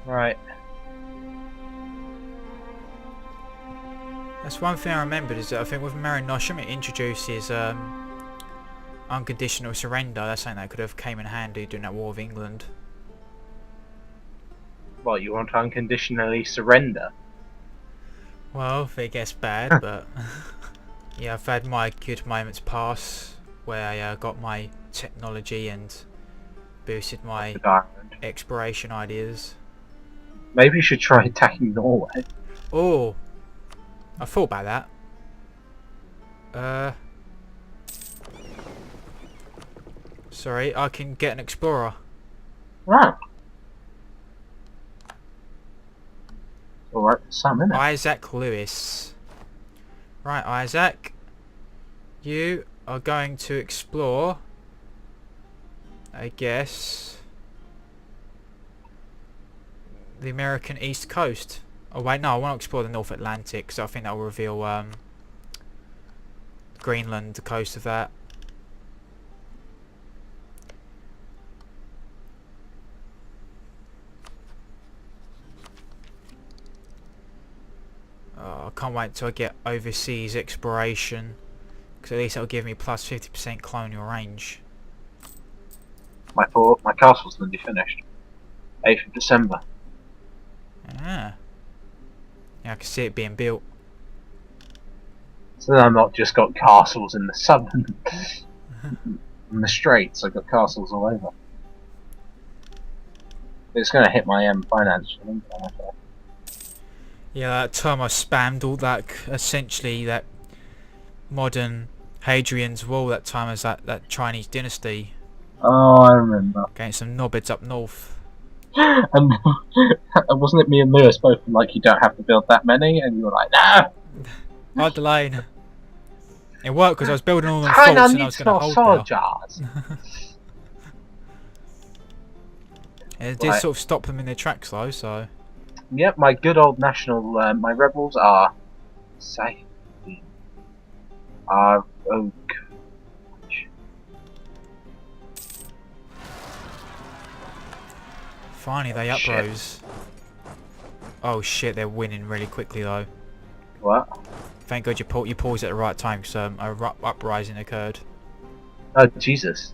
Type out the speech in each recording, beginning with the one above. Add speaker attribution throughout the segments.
Speaker 1: Right.
Speaker 2: That's one thing I remembered, is that I think with Mare Nostrum it introduces unconditional surrender. That's something that could have came in handy during that War of England.
Speaker 1: Well, you want to unconditionally surrender?
Speaker 2: Well, if it gets bad, but yeah, I've had my good moments pass where I got my technology and boosted my exploration ideas.
Speaker 1: Maybe you should try attacking Norway.
Speaker 2: Oh, I thought about that. Sorry, I can get an explorer.
Speaker 1: Right. Alright for some, isn't it?
Speaker 2: Isaac Lewis. Right, Isaac. You are going to explore, I guess, the American East Coast. Oh wait, no, I want to explore the North Atlantic, because I think that will reveal Greenland, the coast of that. Oh, I can't wait till I get overseas exploration, because at least that'll give me plus 50% colonial range.
Speaker 1: My castle's going to be finished. 8th of December.
Speaker 2: Ah. Yeah, I can see it being built.
Speaker 1: So I've not just got castles in the southern in the Straits, I've got castles all over. It's going to hit my financially.
Speaker 2: Yeah, that time I spammed all that, essentially that modern Hadrian's Wall, that time as that Chinese dynasty.
Speaker 1: Oh, I remember.
Speaker 2: Against some knobheads up north.
Speaker 1: And wasn't it me and Lewis both like, you don't have to build that many? And you were like, no!
Speaker 2: Hide the lane. It worked because I was building all the forts and I was going to hold there. It did sort of stop them in their tracks though, so...
Speaker 1: Yep, my good old national, my rebels are safe. Are oak.
Speaker 2: Finally they uprose. Oh shit, they're winning really quickly though.
Speaker 1: What?
Speaker 2: Thank God you paused at the right time, because a uprising occurred.
Speaker 1: Oh Jesus.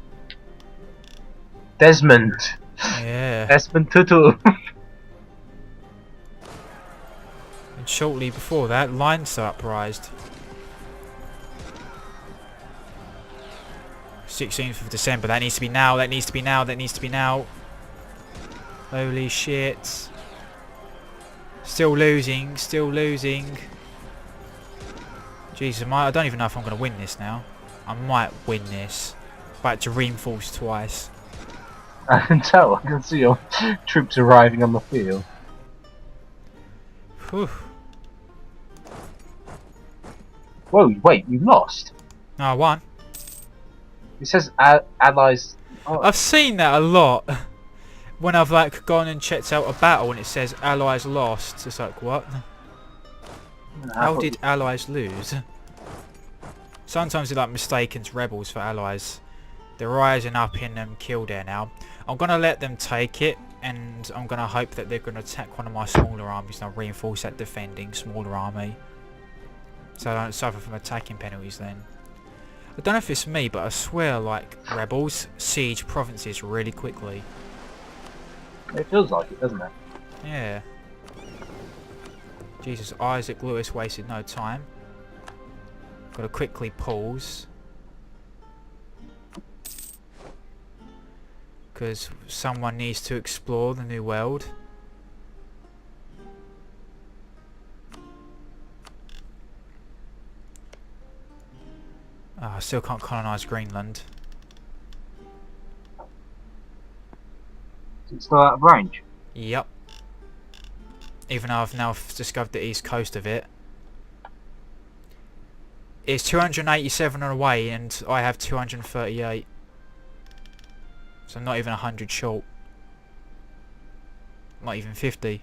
Speaker 1: Desmond.
Speaker 2: Yeah.
Speaker 1: Desmond Tutu.
Speaker 2: And shortly before that, Leinster uprised. 16th of December. That needs to be now. That needs to be now. That needs to be now. Holy shit. Still losing. Still losing. Jesus, I don't even know if I'm going to win this now. I might win this. But to reinforce twice.
Speaker 1: I can tell. I can see your troops arriving on the field.
Speaker 2: Whew.
Speaker 1: Whoa, wait, you lost?
Speaker 2: No, I won.
Speaker 1: It says allies... Oh.
Speaker 2: I've seen that a lot. When I've like gone and checked out a battle and it says allies lost. It's like, what? How did allies lose? Sometimes they're like mistaken rebels for allies. They're rising up in Kildare now. I'm going to let them take it, and I'm going to hope that they're going to attack one of my smaller armies and I'll reinforce that defending smaller army. So I don't suffer from attacking penalties then. I don't know if it's me, but I swear like rebels siege provinces really quickly.
Speaker 1: It feels like it, doesn't it?
Speaker 2: Yeah. Jesus, Isaac Lewis wasted no time. Got to quickly pause. Because someone needs to explore the new world. Oh, I still can't colonise Greenland.
Speaker 1: It's still out of range?
Speaker 2: Yep. Even though I've now discovered the east coast of it. It's 287 away and I have 238. So not even 100 short. Not even 50.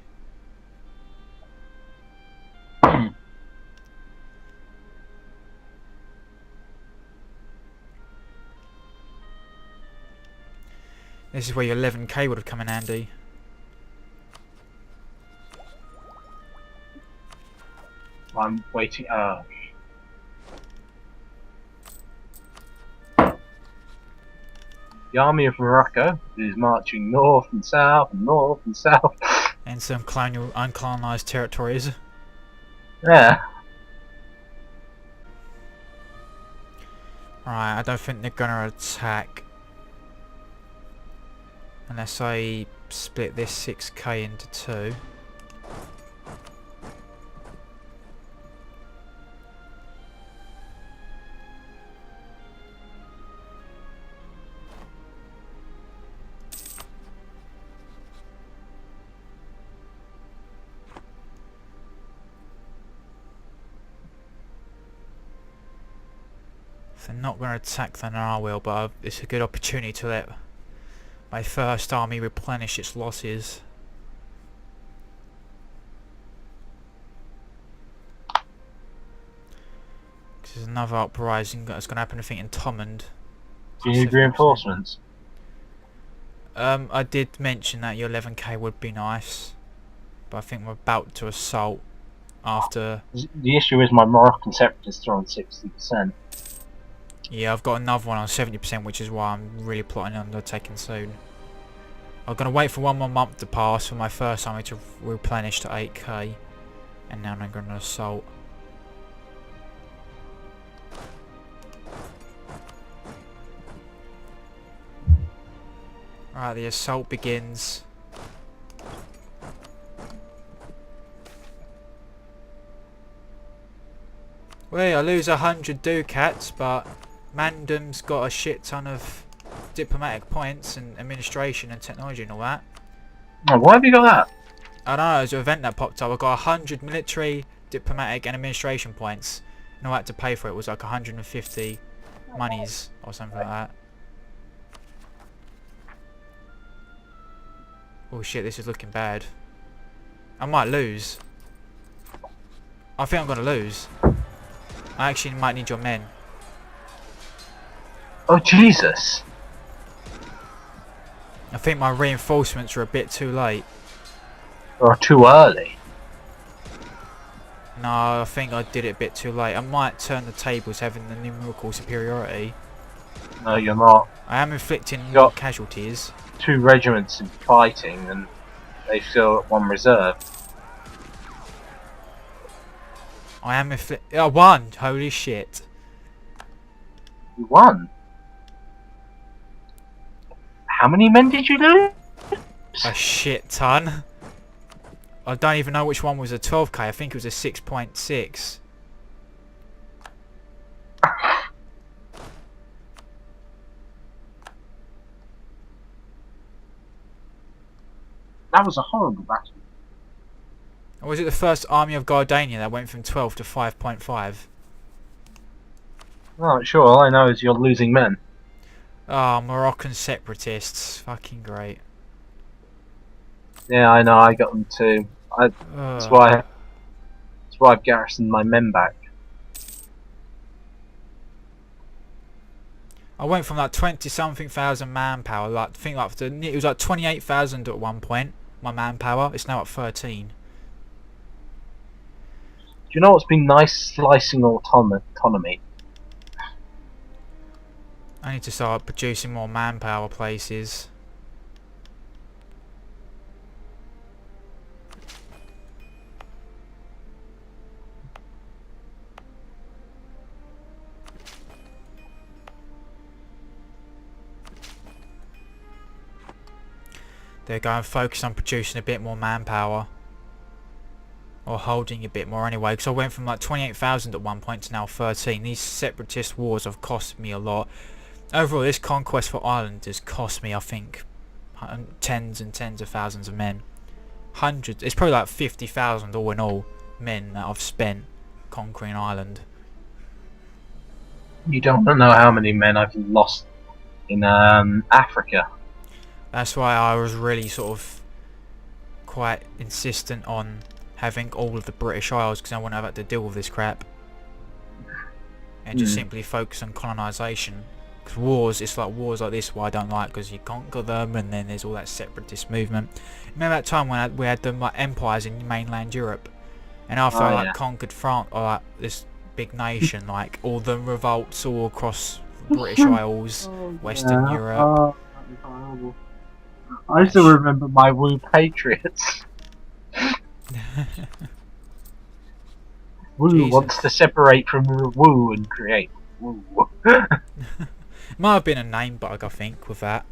Speaker 2: This is where your 11k would have come in handy.
Speaker 1: I'm waiting. The army of Morocco is marching north and south and north and south.
Speaker 2: In some colonial, uncolonised territories.
Speaker 1: Yeah.
Speaker 2: Right, I don't think they're gonna attack. Unless I split this 6k into two. If they're not going to attack, then I will, but it's a good opportunity to let my first army replenish its losses. There's another uprising that's going to happen, I think, in Thomond.
Speaker 1: Do you need reinforcements?
Speaker 2: I did mention that your 11k would be nice, but I think we're about to assault after.
Speaker 1: The issue is my Moroccan separatists are on 60%.
Speaker 2: Yeah, I've got another one on 70%, which is why I'm really plotting on attacking soon. I'm going to wait for one more month to pass for my first army to replenish to 8k, and now I'm going to assault. Right, the assault begins. Well, I lose 100 ducats, but Mandem's got a shit ton of diplomatic points and administration and technology and all that.
Speaker 1: Oh, why have you got that?
Speaker 2: I don't know, there's an event that popped up. I got 100 military, diplomatic and administration points. And all I had to pay for it was like 150 monies or something like that. Oh shit, this is looking bad. I might lose. I think I'm gonna lose. I actually might need your men.
Speaker 1: Oh Jesus!
Speaker 2: I think my reinforcements are a bit too late.
Speaker 1: Or too early.
Speaker 2: No, I think I did it a bit too late. I might turn the tables having the numerical superiority.
Speaker 1: No, you're not.
Speaker 2: I am inflicting
Speaker 1: Got
Speaker 2: casualties.
Speaker 1: 2 regiments in fighting and they still at 1 reserve.
Speaker 2: I am I won! Holy shit.
Speaker 1: You won? How many men did you lose?
Speaker 2: A shit ton. I don't even know which one was a 12k. I think it was a 6.6.
Speaker 1: That was a horrible battle.
Speaker 2: Or was it the first army of Gardania that went from 12 to 5.5?
Speaker 1: Right, sure, all I know is you're losing men.
Speaker 2: Oh, Moroccan separatists. Fucking great.
Speaker 1: Yeah, I know, I got them too. That's why I've garrisoned my men back.
Speaker 2: I went from like 20-something thousand manpower, like I think like it was like 28,000 at one point. My manpower, it's now at 13.
Speaker 1: Do you know what's been nice? Slicing autonomy.
Speaker 2: I need to start producing more manpower places. They're going to focus on producing a bit more manpower. Or holding a bit more anyway, because I went from like 28,000 at one point to now 13. These separatist wars have cost me a lot. Overall, this conquest for Ireland has cost me, I think, tens and tens of thousands of men. Hundreds, it's probably like 50,000 all in all men that I've spent conquering Ireland.
Speaker 1: You don't know how many men I've lost in Africa.
Speaker 2: That's why I was really sort of quite insistent on having all of the British Isles, because I wouldn't have had to deal with this crap. And just simply focus on colonisation. Because wars, it's like wars like this, what I don't like, because you conquer them and then there's all that separatist movement. Remember that time when we had them like empires in mainland Europe? And after I
Speaker 1: Oh,
Speaker 2: like
Speaker 1: yeah.
Speaker 2: conquered France, or like this big nation, like all the revolts all across British Isles, Western
Speaker 1: Yeah.
Speaker 2: Europe.
Speaker 1: Oh, that was horrible. I still
Speaker 2: Ash.
Speaker 1: remember my Woo Patriots. Woo wants to
Speaker 2: Jesus.
Speaker 1: separate from Woo and create Woo.
Speaker 2: Might have been a name bug, I think, with that.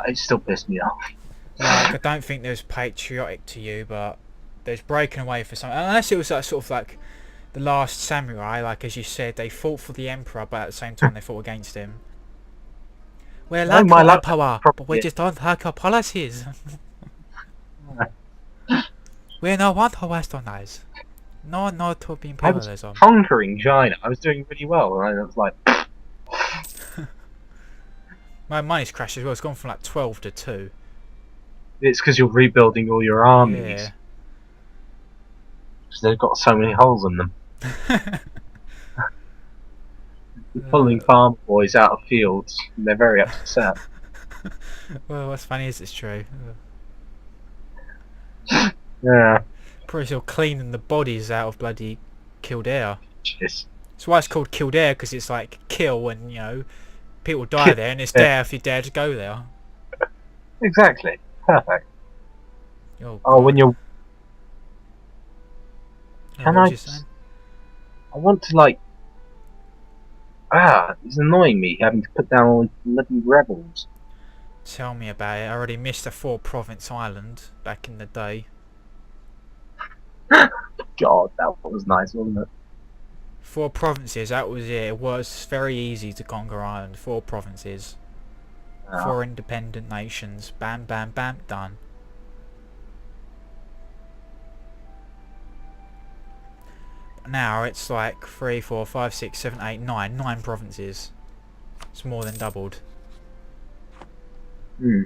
Speaker 1: It still pissed me off.
Speaker 2: Like, I don't think there's patriotic to you, but there's breaking away for something. Unless it was that sort of like the last samurai, like as you said, they fought for the emperor, but at the same time they fought against him. We
Speaker 1: No,
Speaker 2: like
Speaker 1: my
Speaker 2: our
Speaker 1: laptop
Speaker 2: emperor, but we
Speaker 1: probably.
Speaker 2: just don't like our policies. We don't want to westernize. No, not to be
Speaker 1: I was
Speaker 2: imperialism.
Speaker 1: conquering China. I was doing really well, and I was like,
Speaker 2: My money's crashed as well. It's gone from like 12 to 2.
Speaker 1: it's because you're rebuilding all your armies.
Speaker 2: Yeah.
Speaker 1: Because they've got so many holes in them. You're pulling farm boys out of fields, and they're very upset.
Speaker 2: Well, what's funny is it's true.
Speaker 1: Yeah.
Speaker 2: Probably still cleaning the bodies out of bloody Kildare.
Speaker 1: Jeez.
Speaker 2: That's why it's called Kildare, because it's like kill and, you know, people die there, and it's there if you dare to go there.
Speaker 1: Exactly. Perfect.
Speaker 2: Oh,
Speaker 1: Oh, when you're...
Speaker 2: Can
Speaker 1: I want to, like... it's annoying me having to put down all these bloody rebels.
Speaker 2: Tell me about it. I already missed a 4-province island back in the day.
Speaker 1: God, that was nice, wasn't it?
Speaker 2: 4 provinces, that was it. It was very easy to conquer Ireland. 4 provinces.
Speaker 1: Oh.
Speaker 2: 4 independent nations. Bam, bam, bam, done. Now it's like 3, 4, 5, 6, 7, 8, 9. 9 provinces. It's more than doubled.
Speaker 1: Hmm.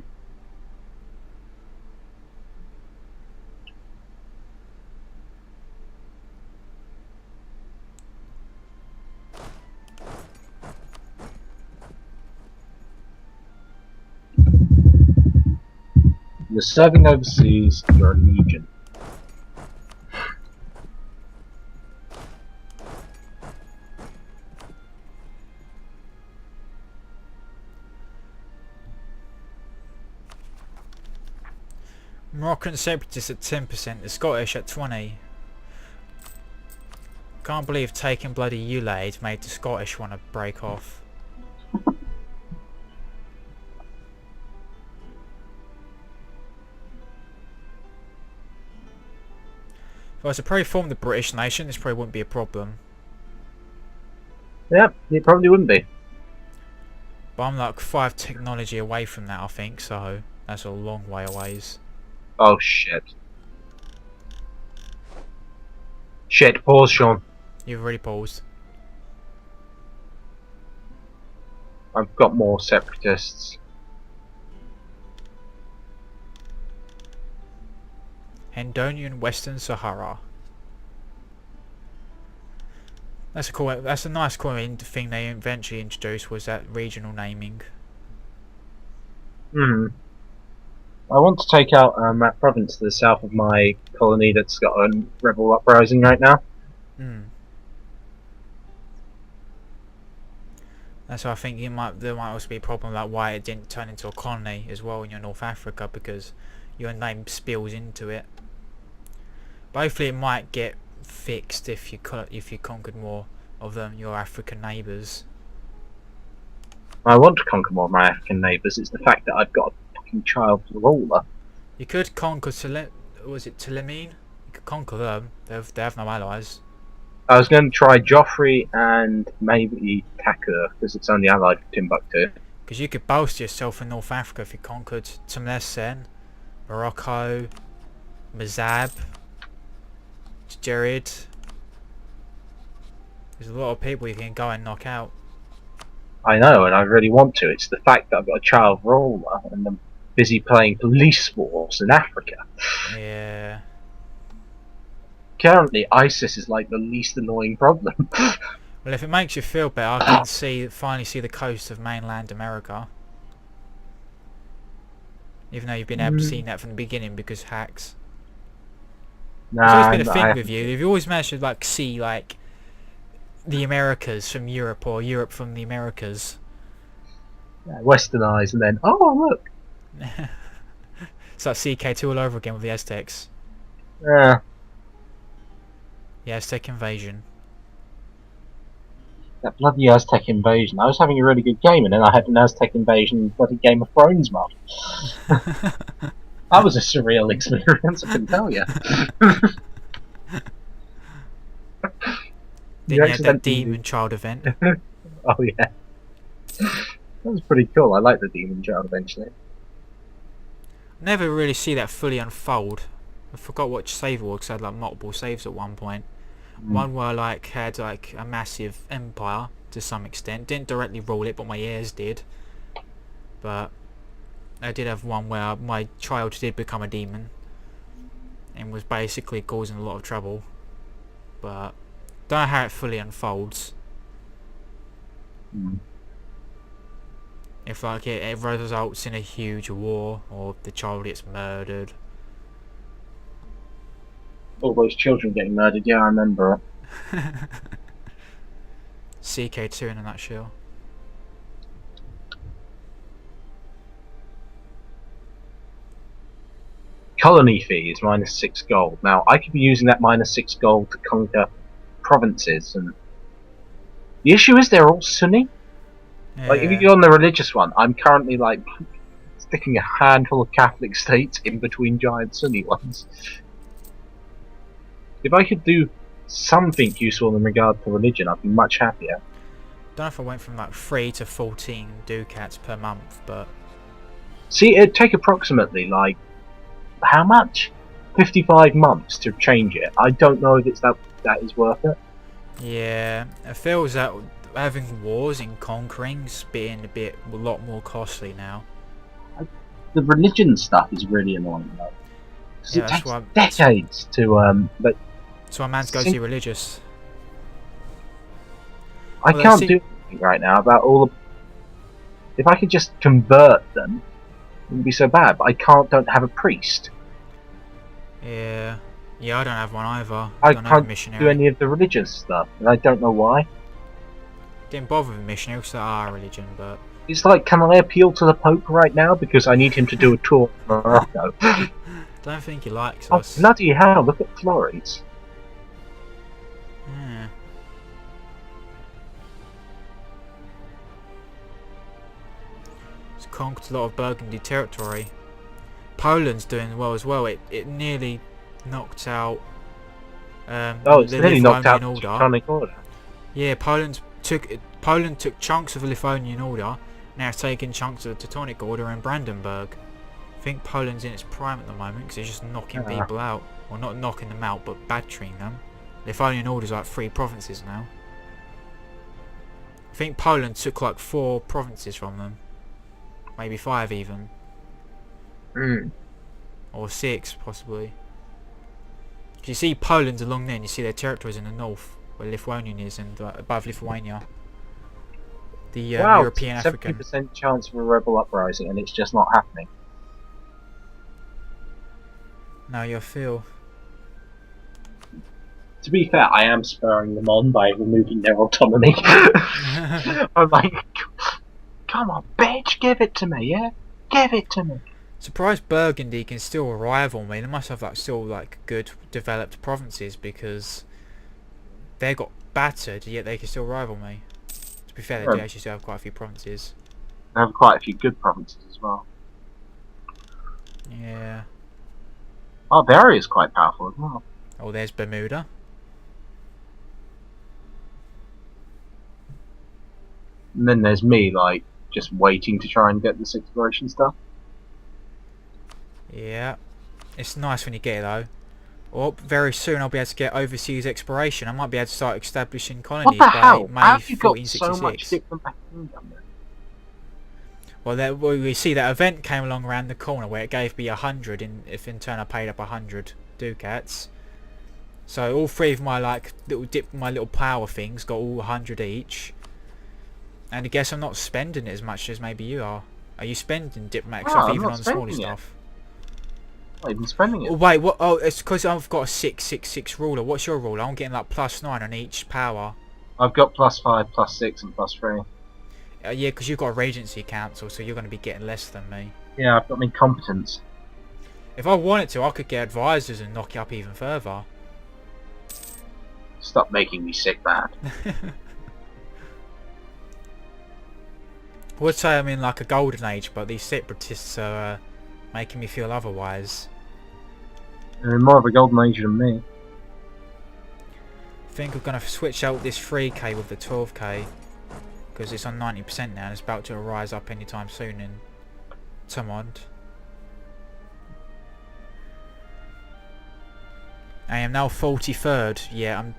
Speaker 1: You're serving overseas, you're a legion.
Speaker 2: Moroccan separatists at 10%, the Scottish at 20%. Can't believe taking bloody Ulaid made the Scottish want to break off. If I was to probably form the British nation, this probably wouldn't be a problem.
Speaker 1: Yep, it probably wouldn't be.
Speaker 2: But I'm like 5 technology away from that, I think, so that's a long way away.
Speaker 1: Oh shit. Shit, pause, Sean.
Speaker 2: You've already paused.
Speaker 1: I've got more separatists.
Speaker 2: Hendonian Western Sahara. That's a cool. That's a nice cool thing they eventually introduced, was that regional naming.
Speaker 1: Hmm. I want to take out that province to the south of my colony that's got a rebel uprising right now.
Speaker 2: Hmm. That's why I think there might also be a problem like why it didn't turn into a colony as well in your North Africa, because your name spills into it. But hopefully it might get fixed if you conquered more of them, your African neighbours.
Speaker 1: I want to conquer more of my African neighbours. It's the fact that I've got a fucking child ruler.
Speaker 2: You could conquer was it Telemene? You could conquer them. They have no allies.
Speaker 1: I was going to try Joffrey and maybe Takur, because it's only allied with Timbuktu.
Speaker 2: Because you could boast yourself in North Africa if you conquered Tlemcen, Morocco, Mazab, Jared. There's a lot of people you can go and knock out.
Speaker 1: I know, and I really want to. It's the fact that I've got a child ruler and I'm busy playing police wars in Africa.
Speaker 2: Yeah.
Speaker 1: Currently, ISIS is like the least annoying problem.
Speaker 2: Well, if it makes you feel better, I can finally see the coast of mainland America. Even though you've been able to see that from the beginning because hacks. It's always
Speaker 1: Nah,
Speaker 2: been a thing with you. You've always managed to like see like the Americas from Europe or Europe from the Americas.
Speaker 1: Westernized, and then look.
Speaker 2: It's like CK2 all over again with the Aztecs.
Speaker 1: Yeah.
Speaker 2: The Aztec invasion.
Speaker 1: That bloody Aztec invasion. I was having a really good game, and then I had an Aztec invasion bloody Game of Thrones mod. That was a surreal experience, I can tell you.
Speaker 2: Then you had that Demon Child event.
Speaker 1: Oh yeah. That was pretty cool. I like the Demon Child eventually.
Speaker 2: Never really see that fully unfold. I forgot what save it was, 'cause I had like multiple saves at one point. One where I like had like a massive empire to some extent. Didn't directly rule it, but my heirs did. But I did have one where my child did become a demon and was basically causing a lot of trouble. But don't know how it fully unfolds. If like it results in a huge war or the child gets murdered.
Speaker 1: All those children getting murdered, yeah, I remember it.
Speaker 2: CK2 in a nutshell.
Speaker 1: Colony fee is -6 gold. Now, I could be using that -6 gold to conquer provinces, and the issue is they're all Sunni.
Speaker 2: Yeah.
Speaker 1: Like, if you go on the religious one, I'm currently, like, sticking a handful of Catholic states in between giant Sunni ones. If I could do something useful in regard to religion, I'd be much happier.
Speaker 2: Don't know if I went from like 3 to 14 ducats per month, but
Speaker 1: See, it'd take approximately, like, how much? 55 months to change it. I don't know if it's that is worth it.
Speaker 2: yeah, it feels that having wars and conquering's being a lot more costly now.
Speaker 1: The religion stuff is really annoying though.
Speaker 2: Yeah,
Speaker 1: it takes decades to but
Speaker 2: so a man's go to religious.
Speaker 1: I can't do anything right now about all the. If I could just convert them, it wouldn't be so bad. But I don't have a priest.
Speaker 2: Yeah, I don't have one either.
Speaker 1: I
Speaker 2: don't have a
Speaker 1: can't
Speaker 2: missionary.
Speaker 1: do any of the religious stuff, and I don't know why.
Speaker 2: Didn't bother with a missionary because they are religion, but
Speaker 1: It's like, can I appeal to the Pope right now because I need him to do a tour of Morocco?
Speaker 2: don't think he likes
Speaker 1: Oh
Speaker 2: us.
Speaker 1: bloody hell! Look at Florence.
Speaker 2: Yeah. It's conquered a lot of Burgundy territory. Poland's doing well as well. It nearly knocked out
Speaker 1: It's
Speaker 2: the
Speaker 1: nearly knocked out
Speaker 2: Lithuanian
Speaker 1: the
Speaker 2: Order.
Speaker 1: Teutonic Order.
Speaker 2: Yeah, Poland took chunks of the Livonian Order. Now it's taking chunks of the Teutonic Order in Brandenburg. I think Poland's in its prime at the moment because it's just knocking people out. Well, not knocking them out, but battering them. Livonian Order's like 3 provinces now. I think Poland took like 4 provinces from them. Maybe 5 even. Or 6 possibly. If you see Poland's along there and you see their territories in the north, where Lithuanian is, and above Lithuania. The European African.
Speaker 1: 70% chance of a rebel uprising, and it's just not happening.
Speaker 2: Now you feel.
Speaker 1: To be fair, I am spurring them on by removing their autonomy. I'm like, come on, bitch, give it to me, yeah? Give it to me.
Speaker 2: Surprised Burgundy can still rival me. They must have like still like good developed provinces because they got battered, yet they can still rival me. To be fair, they do actually still have quite a few provinces.
Speaker 1: They have quite a few good provinces as well.
Speaker 2: Yeah.
Speaker 1: Oh, the area is quite powerful as well.
Speaker 2: Oh, there's Bermuda.
Speaker 1: And then there's me, like, just waiting to try and get this exploration stuff.
Speaker 2: Yeah. It's nice when you get it though. Or very soon I'll be able to get overseas exploration. I might be able to start establishing colonies
Speaker 1: What the hell?
Speaker 2: by May
Speaker 1: How have you got
Speaker 2: 1466.
Speaker 1: so much diplomatic income then?
Speaker 2: Well, we see that event came along around the corner where it gave me 100 if in turn I paid up 100 ducats. So all 3 of my like my little power things got all 100 each. And I guess I'm not spending it as much as maybe you are. Are you spending diplomatic stuff even on the smaller stuff?
Speaker 1: Not even spending
Speaker 2: Oh,
Speaker 1: it.
Speaker 2: wait, what? Oh, it's because I've got a 666 ruler. What's your ruler? I'm getting like +9 on each power.
Speaker 1: I've got +5, +6, and +3.
Speaker 2: Yeah, because you've got a Regency Council, so you're going to be getting less than me.
Speaker 1: Yeah, I've got an incompetence.
Speaker 2: If I wanted to, I could get advisors and knock you up even further.
Speaker 1: Stop making me sick, man.
Speaker 2: I would say I'm in like a golden age, but these separatists are making me feel otherwise.
Speaker 1: You're in more of a golden age than me.
Speaker 2: I think I'm going to switch out this 3k with the 12k, because it's on 90% now and it's about to rise up anytime soon in Tamond. I am now 43rd. Yeah, I'm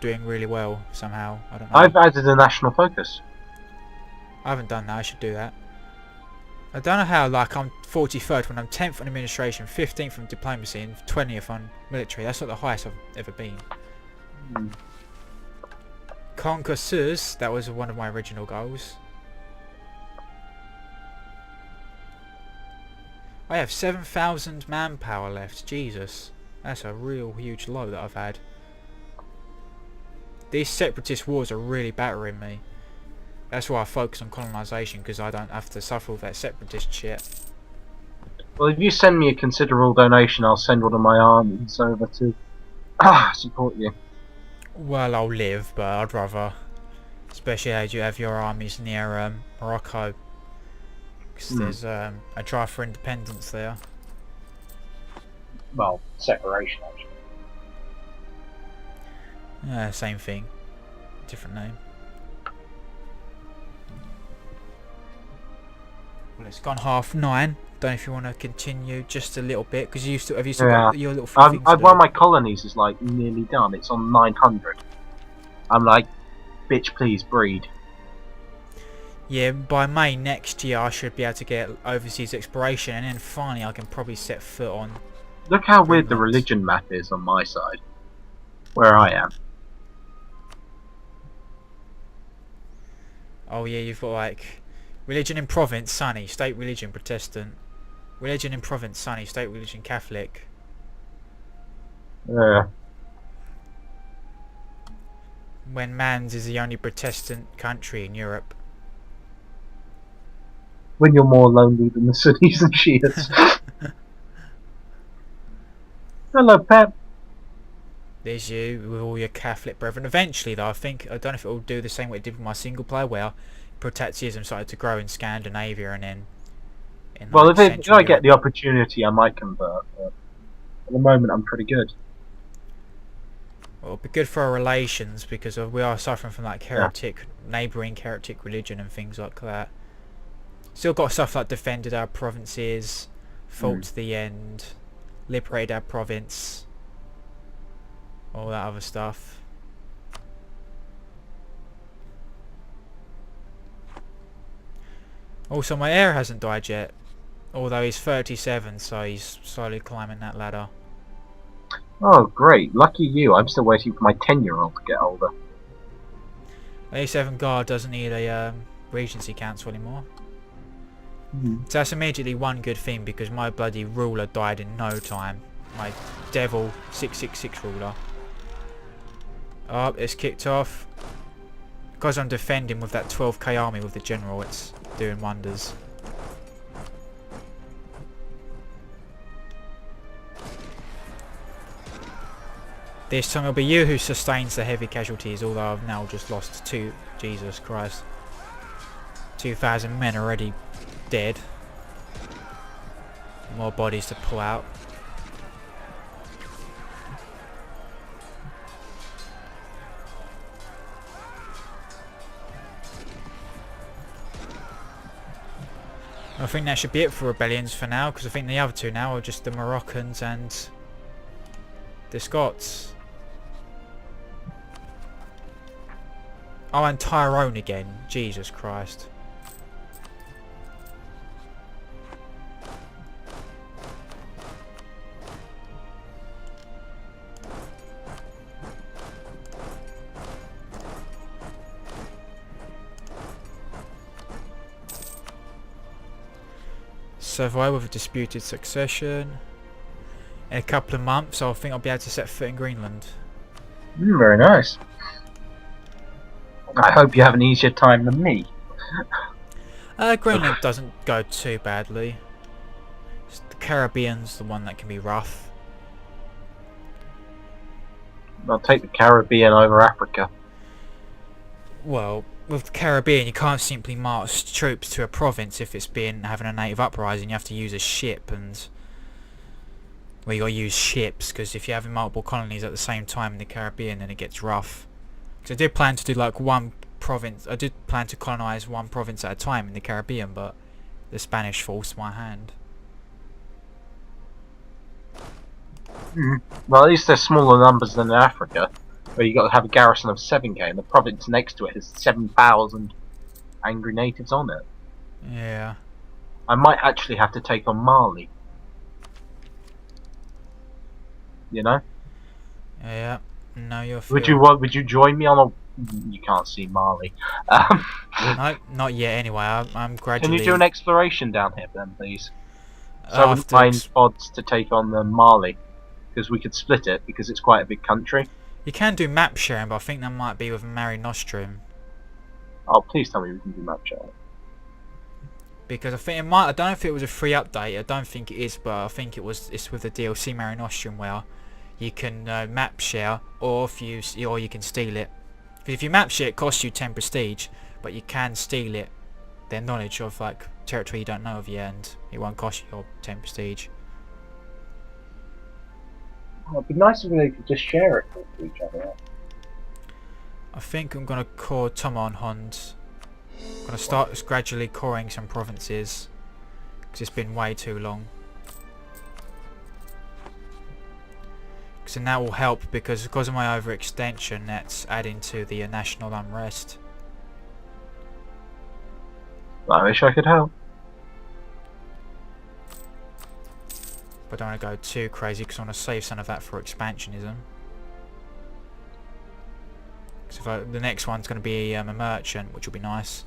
Speaker 2: doing really well somehow. I don't know.
Speaker 1: I've added a national focus.
Speaker 2: I haven't done that. I should do that. I don't know how, like, I'm 43rd when I'm 10th on administration, 15th on diplomacy, and 20th on military. That's not the highest I've ever been. Conquest, that was one of my original goals. I have 7,000 manpower left. Jesus. That's a real huge low that I've had. These separatist wars are really battering me. That's why I focus on colonisation, because I don't have to suffer with that separatist shit.
Speaker 1: Well, if you send me a considerable donation, I'll send one of my armies over to support you.
Speaker 2: Well, I'll live, but I'd rather, especially as you have your armies near Morocco, because there's a drive for independence there.
Speaker 1: Well, separation, actually.
Speaker 2: Same thing, different name. Well, it's gone 9:30. Don't know if you want to continue just a little bit, because you still have got your little few things to do.
Speaker 1: One of my colonies is like nearly done. It's on 900. I'm like, bitch, please breed.
Speaker 2: Yeah, by May next year I should be able to get overseas exploration, and then finally I can probably set foot on.
Speaker 1: Look how weird the religion map is on my side, where I am.
Speaker 2: Oh yeah, you've got like religion in province, sunny, state religion, Protestant. Religion in province, sunny, state religion, Catholic.
Speaker 1: Yeah.
Speaker 2: When Mans is the only Protestant country in Europe.
Speaker 1: When you're more lonely than the Sunnis and Shias. Hello, Pep.
Speaker 2: There's you with all your Catholic brethren. Eventually, though, I don't know if it will do the same way it did with my single player, where Protestantism started to grow in Scandinavia and then.
Speaker 1: Well, if I get the opportunity, I might convert. But at the moment, I'm pretty good.
Speaker 2: Well, it'll be good for our relations, because we are suffering from like neighbouring heretic religion and things like that. Still got stuff like defended our provinces, fought to the end, liberated our province, all that other stuff. Also, my heir hasn't died yet, although he's 37, so he's slowly climbing that ladder.
Speaker 1: Oh, great. Lucky you. I'm still waiting for my 10-year-old to get older.
Speaker 2: A7 Guard doesn't need a Regency Council anymore. So that's immediately one good thing, because my bloody ruler died in no time. My devil 666 ruler. Oh, it's kicked off. Because I'm defending with that 12k army with the general, it's doing wonders. This time it'll be you who sustains the heavy casualties, although I've now just lost 2. Jesus Christ. 2,000 men already dead. More bodies to pull out. I think that should be it for rebellions for now, because I think the other two now are just the Moroccans and the Scots. Oh, and Tyrone again. Jesus Christ. Survive with a disputed succession. In a couple of months, I think I'll be able to set foot in Greenland.
Speaker 1: Very nice. I hope you have an easier time than me.
Speaker 2: Greenland doesn't go too badly. The Caribbean's the one that can be rough.
Speaker 1: I'll take the Caribbean over Africa.
Speaker 2: Well, with the Caribbean, you can't simply march troops to a province if it's having a native uprising. You have to use a ship, and well, you got to use ships because if you're having multiple colonies at the same time in the Caribbean, then it gets rough. Because I did plan to do like one province. I did plan to colonize one province at a time in the Caribbean, but the Spanish forced my hand.
Speaker 1: Well, at least there's smaller numbers than in Africa, where you got to have a garrison of 7k, and the province next to it has 7,000 angry natives on it.
Speaker 2: Yeah.
Speaker 1: I might actually have to take on Mali. You know?
Speaker 2: Yeah. No, you're.
Speaker 1: Would you join me on a? You can't see Mali.
Speaker 2: No, not yet. Anyway, I'm gradually.
Speaker 1: Can you do an exploration down here, then, please? So I wouldn't mind odds to take on the Mali, because we could split it because it's quite a big country.
Speaker 2: You can do map sharing, but I think that might be with Mare Nostrum.
Speaker 1: Oh, please tell me we can do map sharing.
Speaker 2: Because I think it might. I don't know if it was a free update. I don't think it is, but I think it's with the DLC Mare Nostrum where you can map share, or you can steal it. If you map share, it costs you 10 prestige, but you can steal it. Their knowledge of like territory you don't know of yet, and it won't cost you your 10 prestige.
Speaker 1: Oh, it'd be nice if they could just share it with each other.
Speaker 2: I think I'm gonna core Tomon Hond. I'm gonna start gradually coring some provinces because it's been way too long. So that will help because of my overextension, that's adding to the national unrest.
Speaker 1: I wish I could help.
Speaker 2: But I don't want to go too crazy because I want to save some of that for expansionism. So the next one's going to be a merchant, which will be nice.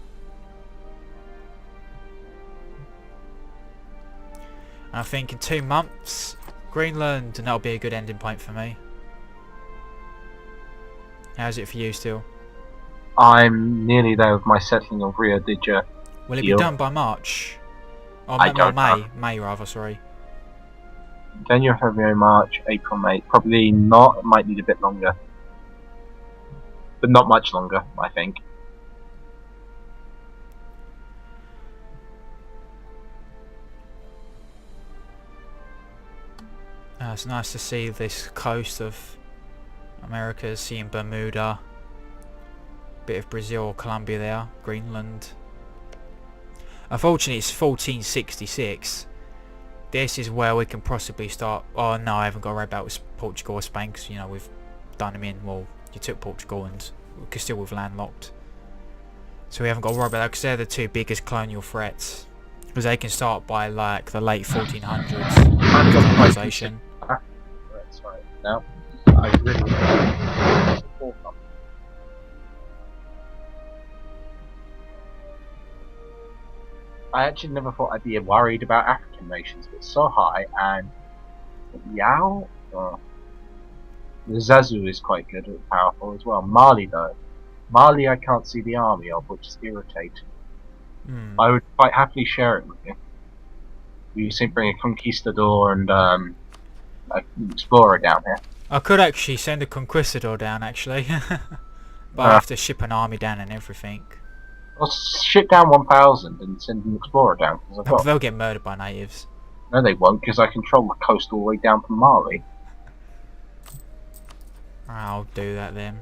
Speaker 2: And I think in 2 months, Greenland, and that'll be a good ending point for me. How's it for you still?
Speaker 1: I'm nearly there with my settling of Rio de Janeiro.
Speaker 2: Will it be done by March? Oh,
Speaker 1: I don't
Speaker 2: May.
Speaker 1: know.
Speaker 2: May rather, sorry.
Speaker 1: January, February, March, April, May. Probably not. It might need a bit longer. But not much longer, I think.
Speaker 2: It's nice to see this coast of America, seeing Bermuda, bit of Brazil, Colombia there, Greenland. Unfortunately, it's 1466. This is where we can possibly start. Oh no, I haven't got to worry about Portugal or Spain because you know we've done them in. Well, you took Portugal and we're still with landlocked, so we haven't got to worry about that because they're the 2 biggest colonial threats. Because they can start by like the late 1400s. Colonization.
Speaker 1: That's right. No, I really. I actually never thought I'd be worried about African nations, but so high, and Yao, the Zazu is quite good and powerful as well. Mali though, Mali I can't see the army of, which is irritating. I would quite happily share it with you. You seem to bring a conquistador and an explorer down here.
Speaker 2: I could actually send a conquistador down actually, but I have to ship an army down and everything.
Speaker 1: I'll ship down 1,000 and send an explorer down.
Speaker 2: They'll get murdered by natives.
Speaker 1: No, they won't, because I control the coast all the way down from Mali.
Speaker 2: I'll do that then.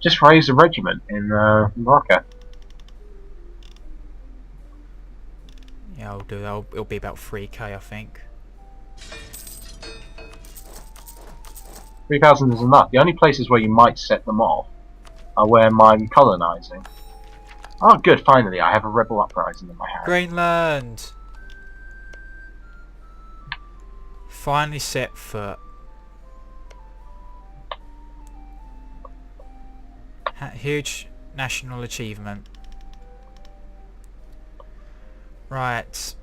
Speaker 1: Just raise a regiment in Morocco.
Speaker 2: Yeah, I'll do that. It'll be about 3k, I think.
Speaker 1: 3,000 is enough. The only places where you might set them off are where I'm colonising. Oh, good, finally, I have a rebel uprising in my house.
Speaker 2: Greenland! Finally set foot. Huge national achievement. Right.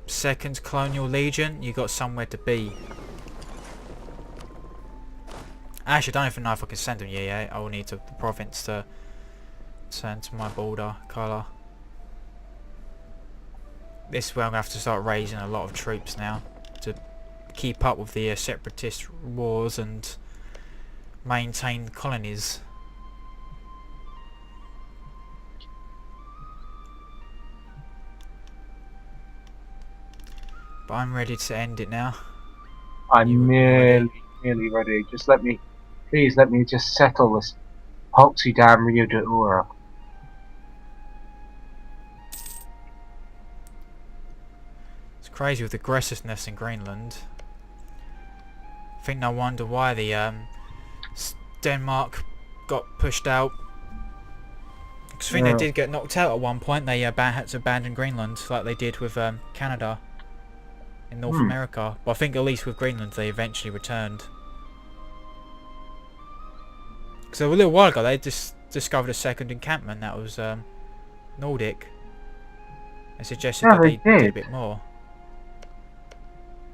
Speaker 2: second colonial legion, you got somewhere to be. Actually, I don't even know if I can send them yet. I will need the province to turn to my border colour. This is where I'm going to have to start raising a lot of troops now to keep up with the separatist wars and maintain colonies. But I'm ready to end it now.
Speaker 1: I'm nearly ready. Just let me, please let me just settle this Hoxie damn Rio de Ura.
Speaker 2: It's crazy with aggressiveness in Greenland. I think no wonder why the Denmark got pushed out. Because I think they did get knocked out at one point. They had to abandon Greenland like they did with Canada in North America. But I think at least with Greenland they eventually returned. Because a little while ago they just discovered a second encampment that was Nordic. They suggested that they did a bit more.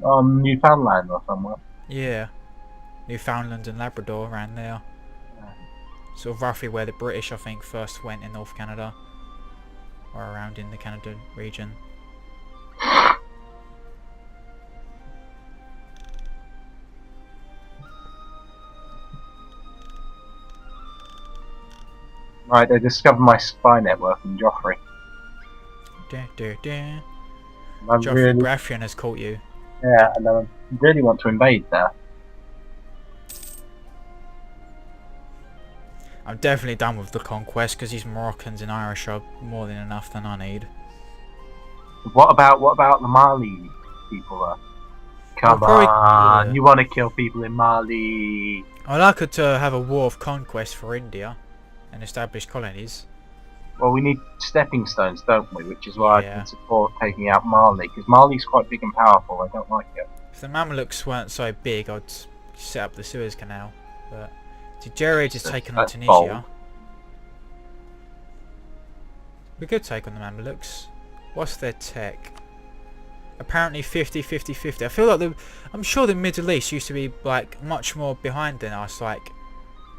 Speaker 1: Newfoundland or somewhere.
Speaker 2: Yeah, Newfoundland and Labrador around there. Sort of roughly where the British, I think, first went in North Canada. Or around in the Canada region.
Speaker 1: Right, they discovered my spy network in Joffrey.
Speaker 2: Joffrey Baratheon has caught you.
Speaker 1: Yeah, and I really want to invade there.
Speaker 2: I'm definitely done with the conquest because these Moroccans and Irish are more than enough than I need.
Speaker 1: What about the Mali people? Come on, yeah. You want to kill people in Mali?
Speaker 2: I'd like it to have a war of conquest for India and establish colonies.
Speaker 1: Well, we need stepping stones, don't we? Which is why I can support taking out Mali, because Mali's quite big and powerful. I don't like it.
Speaker 2: If the Mamelukes weren't so big, I'd set up the Suez Canal. But Jared is taken on Tunisia.
Speaker 1: Bold.
Speaker 2: We could take on the Mamelukes. What's their tech? Apparently 50-50-50. I feel like I'm sure the Middle East used to be like much more behind than us. Like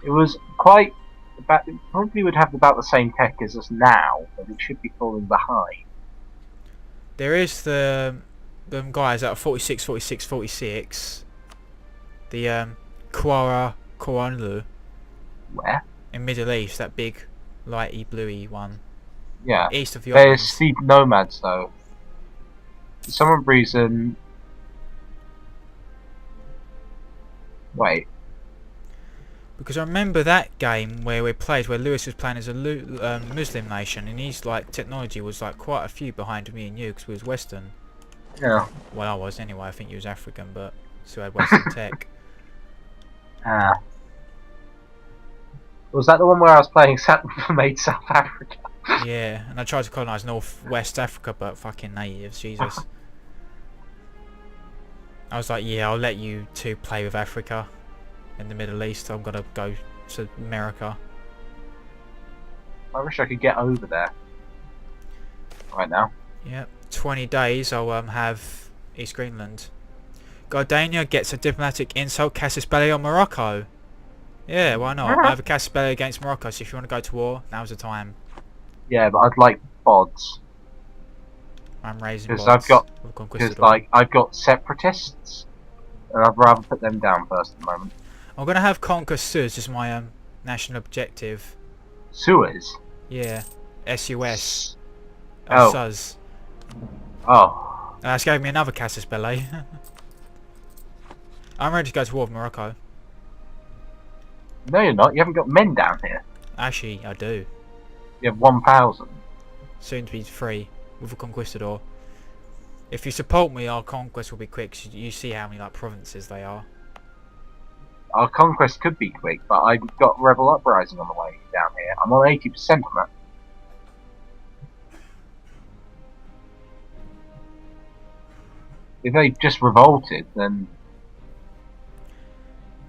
Speaker 1: it was quite. It probably would have about the same tech as us now, but it should be falling behind.
Speaker 2: There is them guys that are 46, 46, 46. The Kuala
Speaker 1: Where?
Speaker 2: In Middle East, that big lighty bluey one.
Speaker 1: Yeah.
Speaker 2: East of the
Speaker 1: They're
Speaker 2: Ottomans.
Speaker 1: steep nomads though. For some reason. Wait.
Speaker 2: Because I remember that game where we played, where Lewis was playing as a Muslim nation, and his like technology was like quite a few behind me and you, because we was Western.
Speaker 1: Yeah.
Speaker 2: Well, I was anyway. I think you was African, but still had Western tech.
Speaker 1: Ah. Was that the one where I was playing made South Africa?
Speaker 2: Yeah, and I tried to colonise North-West Africa, but fucking natives, Jesus. I was like, yeah, I'll let you two play with Africa. In the Middle East, I'm gonna go to America.
Speaker 1: I wish I could get over there. Right now.
Speaker 2: Yep, 20 days I'll have East Greenland. Gardania gets a diplomatic insult, casus belli on Morocco. Yeah, why not? I have a casus belli against Morocco, so if you want to go to war, now's the time.
Speaker 1: Yeah, but I'd like bods.
Speaker 2: I'm raising
Speaker 1: bods. Because I've got separatists, and I'd rather put them down first at the moment.
Speaker 2: I'm gonna have Conquer Suez as my national objective.
Speaker 1: Suez?
Speaker 2: Yeah. SUS.
Speaker 1: Oh.
Speaker 2: SUS.
Speaker 1: Oh.
Speaker 2: That's gave me another casus belli. I'm ready to go to war with Morocco.
Speaker 1: No, you're not. You haven't got men down here.
Speaker 2: Actually, I do.
Speaker 1: You have 1,000.
Speaker 2: Soon to be 3 with a conquistador. If you support me, our conquest will be quick. 'Cause you see how many like provinces they are.
Speaker 1: Our conquest could be quick, but I've got rebel uprising on the way down here. I'm on 80% on that. If they just revolted, then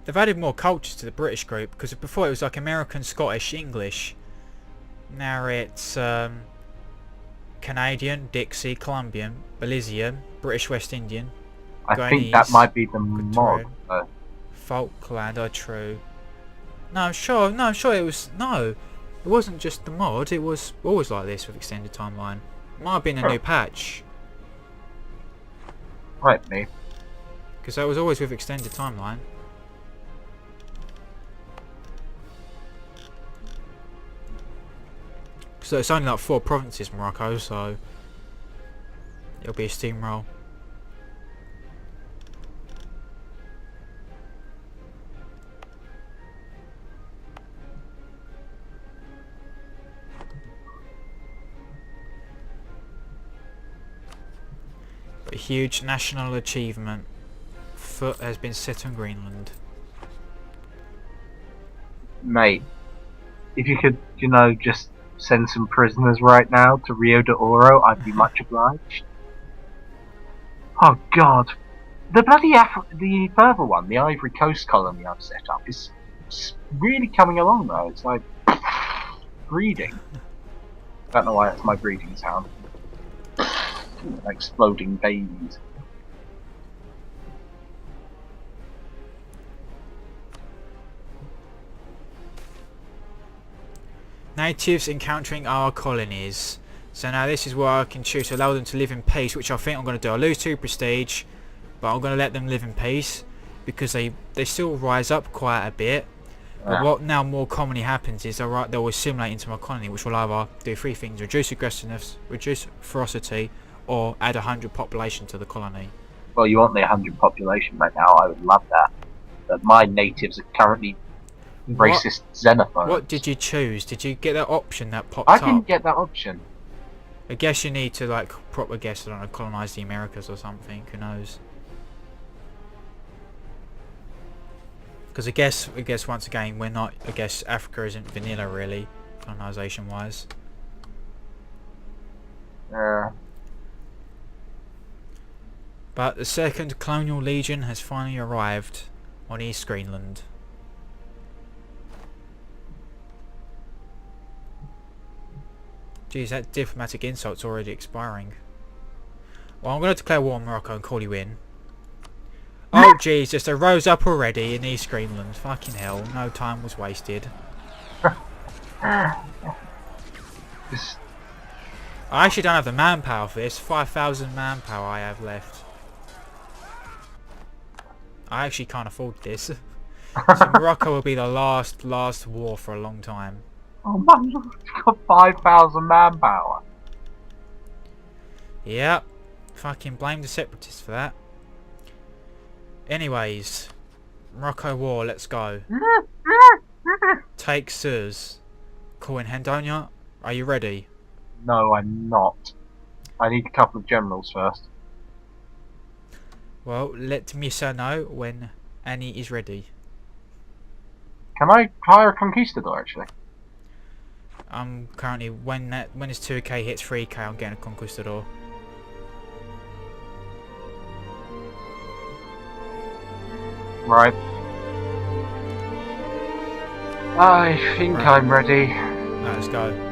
Speaker 2: they've added more cultures to the British group, because before it was like American, Scottish, English. Now it's Canadian, Dixie, Colombian, Belizean, British West Indian,
Speaker 1: I think that
Speaker 2: Guyanese,
Speaker 1: might be the mod.
Speaker 2: Equatorian, Falkland are true. No, I'm sure. No, I'm sure it was. No, it wasn't just the mod. It was always like this with extended timeline. Might have been a new patch,
Speaker 1: Right, me.
Speaker 2: because that was always with extended timeline. So it's only like 4 provinces, Morocco. So it'll be a steamroll. A huge national achievement. Foot has been set on Greenland.
Speaker 1: Mate, if you could, just send some prisoners right now to Rio de Oro, I'd be much obliged. Oh god. The bloody the further one, the Ivory Coast colony I've set up, is really coming along though. It's like breeding. Don't know why that's my breeding sound. Exploding babies.
Speaker 2: Natives encountering our colonies. So now this is where I can choose to allow them to live in peace, which I think I'm going to do. I lose 2 prestige, but I'm going to let them live in peace because they still rise up quite a bit. But what now more commonly happens is they'll assimilate into my colony, which will either do 3 things: reduce aggressiveness, reduce ferocity, or add 100 population to the colony.
Speaker 1: Well, you want the 100 population right now, I would love that. But my natives are currently racist xenophobes.
Speaker 2: What did you choose? Did you get that option that popped up?
Speaker 1: I didn't get that option.
Speaker 2: I guess you need to I don't know, colonize the Americas or something, who knows. Because I guess once again we're not, Africa isn't vanilla really, colonization wise. But the second colonial legion has finally arrived on East Greenland. Geez, that diplomatic insult's already expiring. Well, I'm going to declare war on Morocco and call you in. Oh Jesus, they rose up already in East Greenland. Fucking hell, no time was wasted. I actually don't have the manpower for this. 5,000 manpower I have left. I actually can't afford this. So Morocco will be the last war for a long time.
Speaker 1: Oh my lord, you've got 5,000 manpower.
Speaker 2: Yep. Fucking blame the separatists for that. Anyways, Morocco war, let's go. Take Suez. Call in Hendonia. Are you ready?
Speaker 1: No, I'm not. I need a couple of generals first.
Speaker 2: Well, let Misa know when Annie is ready.
Speaker 1: Can I hire a conquistador actually?
Speaker 2: I'm currently when his 2k hits 3k, I'm getting a conquistador.
Speaker 1: Right. I think I'm ready.
Speaker 2: Let's go.